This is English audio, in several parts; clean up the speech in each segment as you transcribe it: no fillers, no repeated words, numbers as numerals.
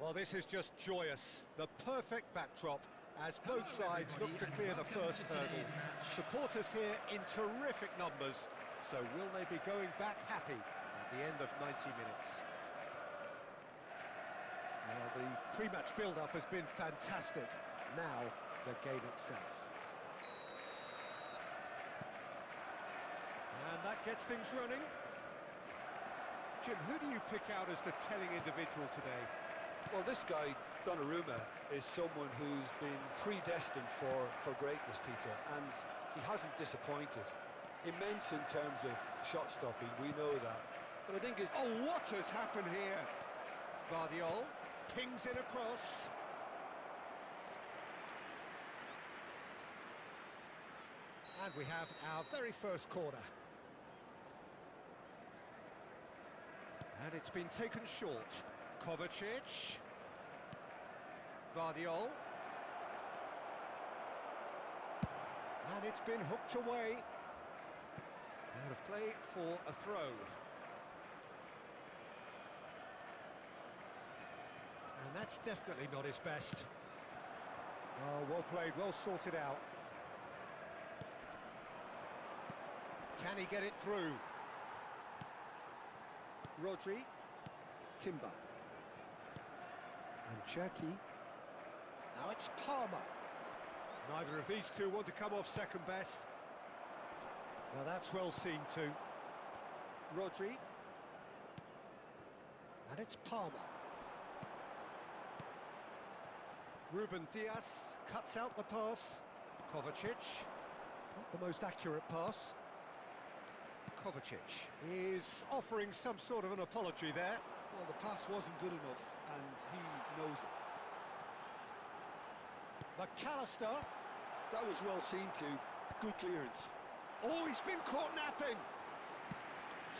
Well, this is just joyous. The perfect backdrop as both sides look to clear the first hurdle. Supporters here in terrific numbers, so will they be going back happy at the end of 90 minutes? Well, the pre-match build-up has been fantastic. Now, the game itself. And that gets things running. Jim, who do you pick out as the telling individual today? Well, this guy, Donnarumma, is someone who's been predestined for greatness, Peter, and he hasn't disappointed. Immense in terms of shot stopping, we know that. But I think Oh, what has happened here? Vardiol pings it across. And we have our very first corner. And it's been taken short. Kovacic. Vardiol. And it's been hooked away. Out of play for a throw. And that's definitely not his best. Oh, well played, well sorted out. Can he get it through? Rodri. Timber. And Cherki. Now it's Palmer. Neither of these two want to come off second best. Well, that's well seen too. Rodri. And it's Palmer. Ruben Dias cuts out the pass. Kovacic. Not the most accurate pass. Kovacic is offering some sort of an apology there. well, the pass wasn't good enough, and he knows it. McAllister. That was well seen too. Good clearance. Oh, he's been caught napping.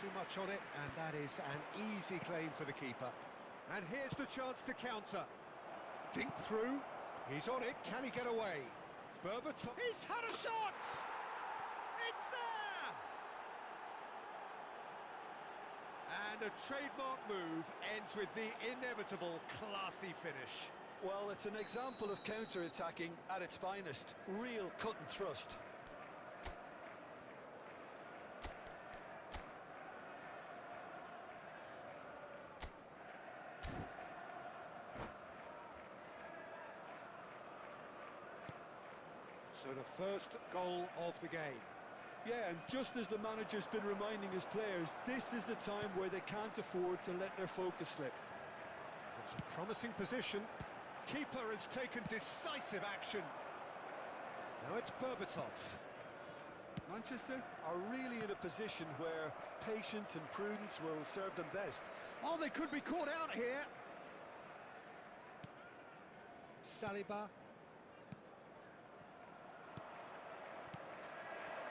Too much on it, and that is an easy claim for the keeper. And here's the chance to counter. Dink through. He's on it. Can he get away? Berbatov. He's had a shot! It's there! And a trademark move ends with the inevitable classy finish. Well, it's an example of counter-attacking at its finest. Real cut and thrust. So the first goal of the game. Yeah, and just as the manager's been reminding his players, this is the time where they can't afford to let their focus slip. It's a promising position. Keeper has taken decisive action. Now it's Berbatov. Manchester are really in a position where patience and prudence will serve them best. Oh, they could be caught out here. Saliba.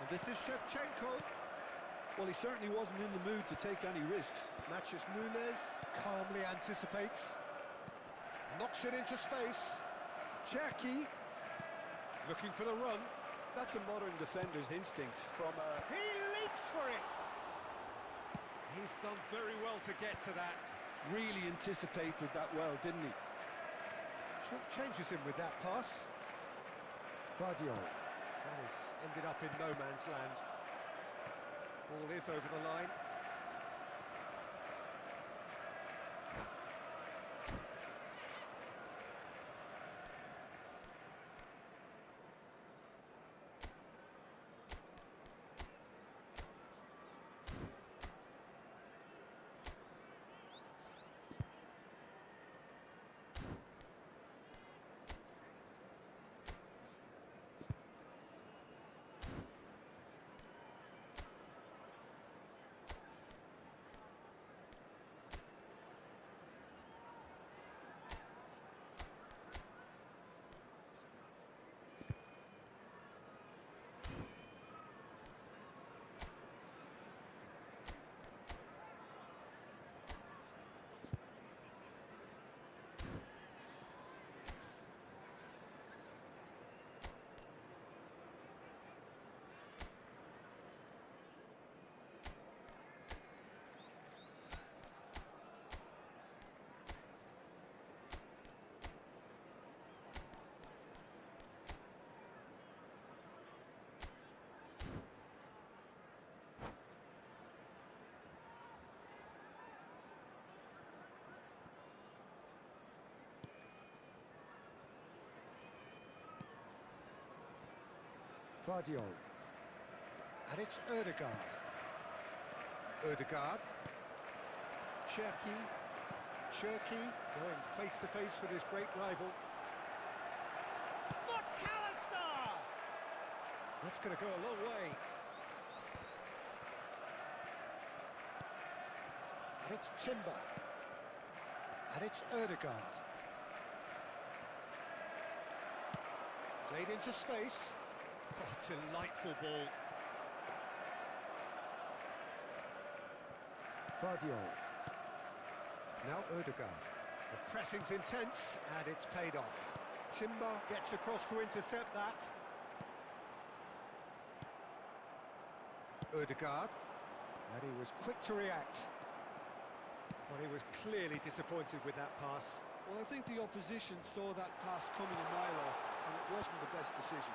And this is Shevchenko. Well, he certainly wasn't in the mood to take any risks. Matches Nunes, calmly anticipates. Knocks it into space. Cherki. Looking for the run. That's a modern defender's instinct from a... He leaps for it! He's done very well to get to that. Really anticipated that well, didn't he? Short changes him with that pass. Vardiol. That has ended up in no man's land. Ball is over the line. Vardiol. And it's Ødegaard. Ødegaard. Cherky going face-to-face with his great rival. McAllister! That's going to go a long way. And it's Timber. And it's Ødegaard. Played into space. Oh, delightful ball. Vardiol. Now Ødegaard. The pressing's intense, and it's paid off. Timber gets across to intercept that. Ødegaard. And he was quick to react. But he was clearly disappointed with that pass. Well, I think the opposition saw that pass coming a mile off, and it wasn't the best decision.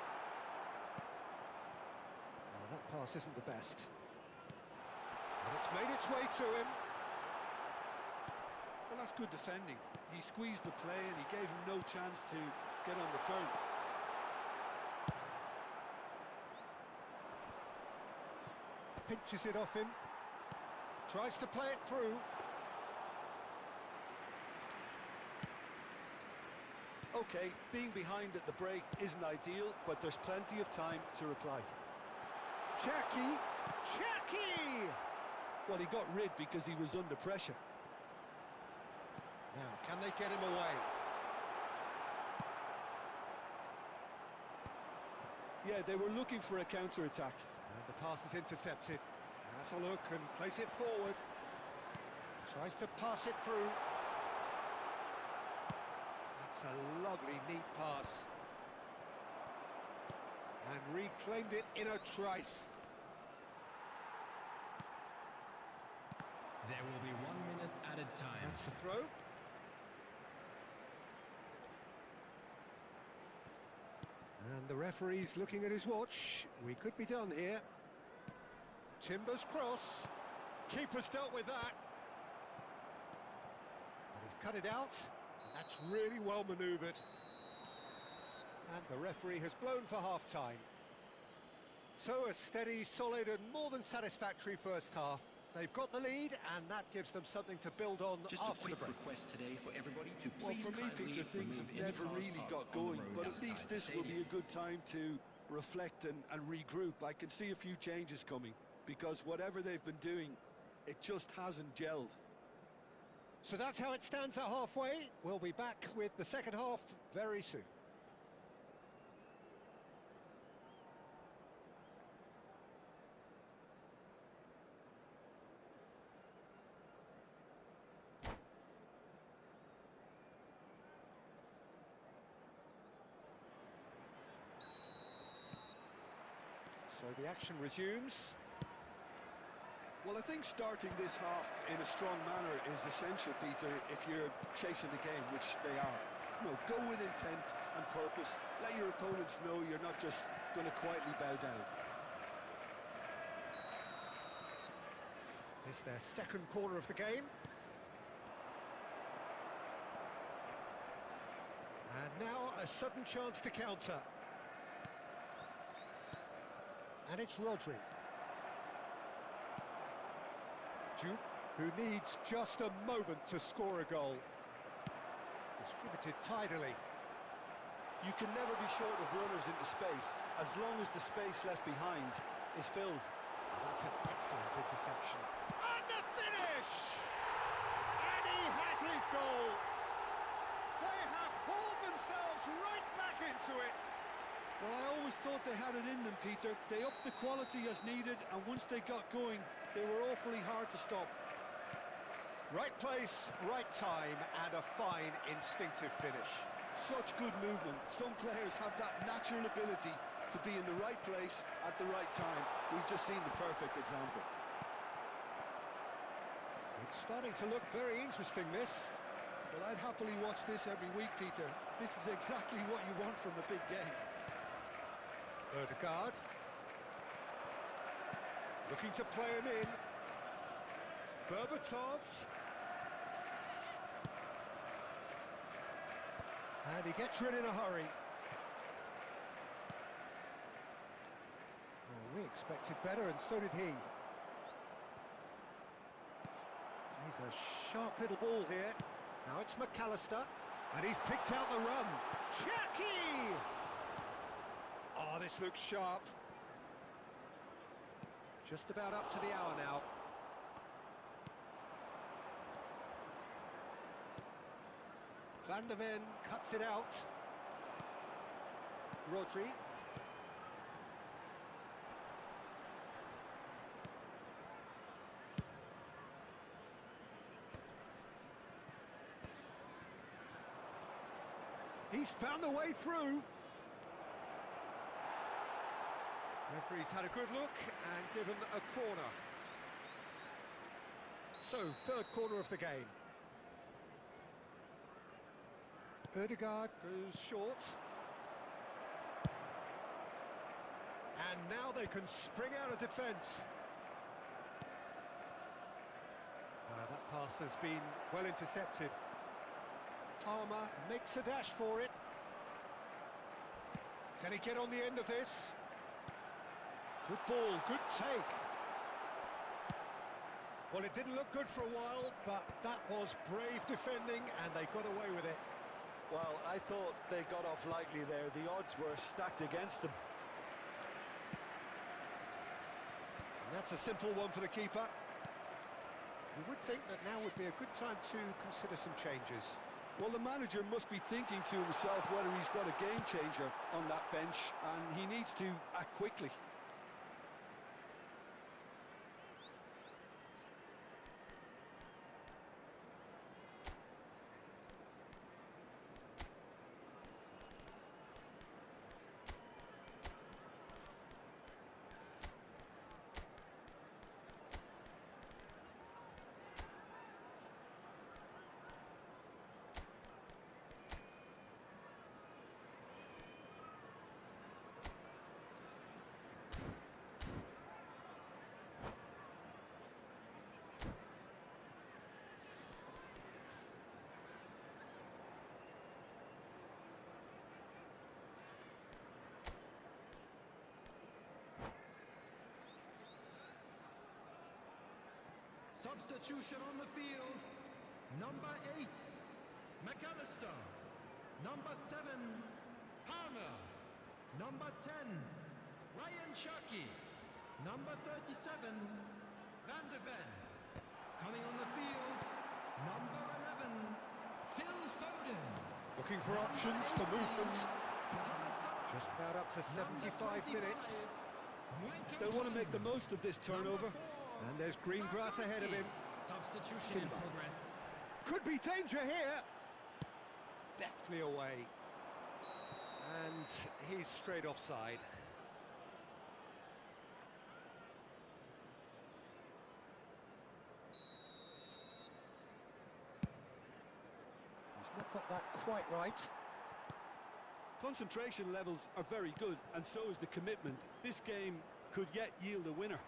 Well, that pass isn't the best. And it's made its way to him. Well, that's good defending. He squeezed the play and he gave him no chance to get on the turn. Pinches it off him. Tries to play it through. Okay, being behind at the break isn't ideal, but there's plenty of time to reply. Cherky! Well, he got rid because he was under pressure. Now, can they get him away? Yeah, they were looking for a counter-attack. And the pass is intercepted. Has a look and plays it forward. Tries to pass it through. That's a lovely, neat pass. And reclaimed it in a trice. There will be 1 minute added time. That's the throw. And the referee's looking at his watch. We could be done here. Timber's cross. Keeper's dealt with that. And he's cut it out. That's really well manoeuvred. And the referee has blown for half-time. So a steady, solid and more than satisfactory first half. They've got the lead, and that gives them something to build on Just after the a quick break. request today for everybody to Well, please for me, kindly Peter, things have remove any never cars really parked got on the going, road but at outside least the this will be a stadium. good time to reflect and regroup. I can see a few changes coming, because whatever they've been doing, it just hasn't gelled. So that's how it stands at halfway. We'll be back with the second half very soon. So the action resumes. Well, I think starting this half in a strong manner is essential, Peter, if you're chasing the game, which they are. You know, go with intent and purpose. Let your opponents know you're not just going to quietly bow down. It's their second corner of the game. And now a sudden chance to counter. And it's Rodri. Juve, who needs just a moment to score a goal. Distributed tidily. You can never be short of runners into space, as long as the space left behind is filled. That's an excellent interception. And the finish! And he has his goal! They have hauled themselves right back into it. Well, I always thought they had it in them, Peter. They upped the quality as needed, and once they got going, they were awfully hard to stop. Right place, right time, and a fine instinctive finish. Such good movement. Some players have that natural ability to be in the right place at the right time. We've just seen the perfect example. It's starting to look very interesting, this. Well, I'd happily watch this every week, Peter. This is exactly what you want from a big game. Ødegaard. Looking to play him in. Berbatov. And he gets rid in a hurry. They expected better, and so did he. He's a sharp little ball here. Now it's McAllister, and he's picked out the run. Chucky! Oh, this looks sharp. Just about up to the hour now. Van der Ven cuts it out. Rodri. He's found a way through. Referee's had a good look and given a corner. So, third quarter of the game. Ødegaard goes short. And now they can spring out of defence. That pass has been well intercepted. Palmer makes a dash for it. Can he get on the end of this? Good ball, good take. Well, it didn't look good for a while, but that was brave defending and they got away with it. Well, I thought they got off lightly there. The odds were stacked against them. And that's a simple one for the keeper. You would think that now would be a good time to consider some changes. Well, the manager must be thinking to himself whether he's got a game changer on that bench, and he needs to act quickly. Substitution on the field. Number 8, McAllister. Number 7, Palmer. Number 10, Ryan Chucky. Number 37, Van der Ven. Coming on the field, number 11, Phil Foden. Looking for options for movement. Just about up to 75 minutes. They'll want to make the most of this turnover. And there's green grass ahead of him. Substitution in progress. Could be danger here. Deftly away. And he's straight offside. He's not got that quite right. Concentration levels are very good, and so is the commitment. This game could yet yield a winner.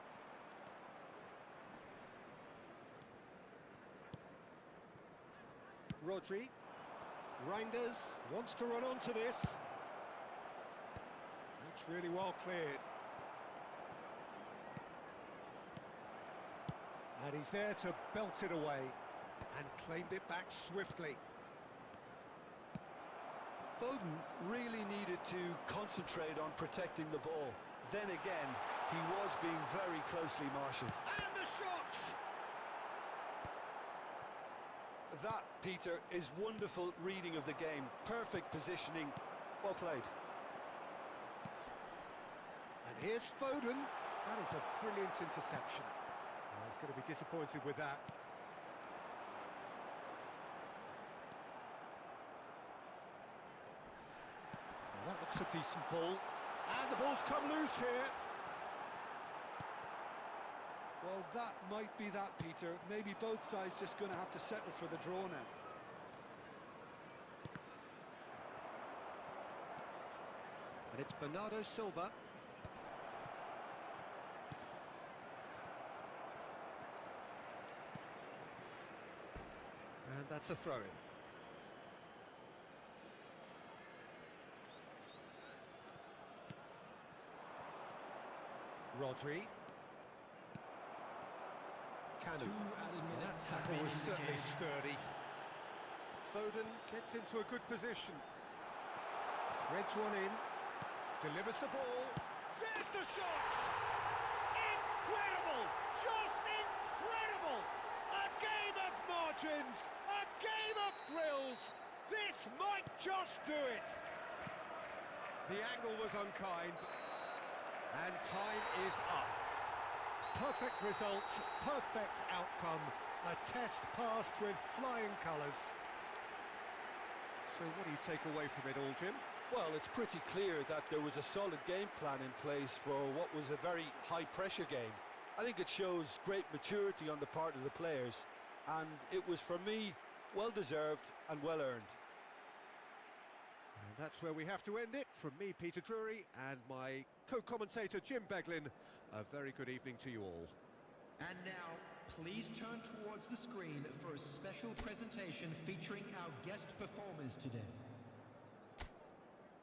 Rodri. Reinders wants to run onto this. It's really well cleared. And he's there to belt it away and claimed it back swiftly. Foden really needed to concentrate on protecting the ball. Then again, he was being very closely marshalled. And the shot! That, Peter, is wonderful reading of the game. Perfect positioning. Well played. And here's Foden. That is a brilliant interception. Oh, he's going to be disappointed with that. Now that looks a decent ball. And the ball's come loose here. Well, that might be that, Peter. Maybe both sides just going to have to settle for the draw now. And it's Bernardo Silva. And that's a throw-in. Rodri. Kanu. Two added Well, that minutes have tackle been was certainly indicated. sturdy. Foden gets into a good position. Threads one in. Delivers the ball. There's the shot! Incredible! Just incredible! A game of margins! A game of thrills! This might just do it! The angle was unkind. And time is up. Perfect result, perfect outcome. A test passed with flying colours. So what do you take away from it all, Jim? Well, it's pretty clear that there was a solid game plan in place for what was a very high-pressure game. I think it shows great maturity on the part of the players, and it was, for me, well-deserved and well-earned. And that's where we have to end it. From me, Peter Drury, and my co-commentator, Jim Beglin. A very good evening to you all. And now, please turn towards the screen for a special presentation featuring our guest performers today.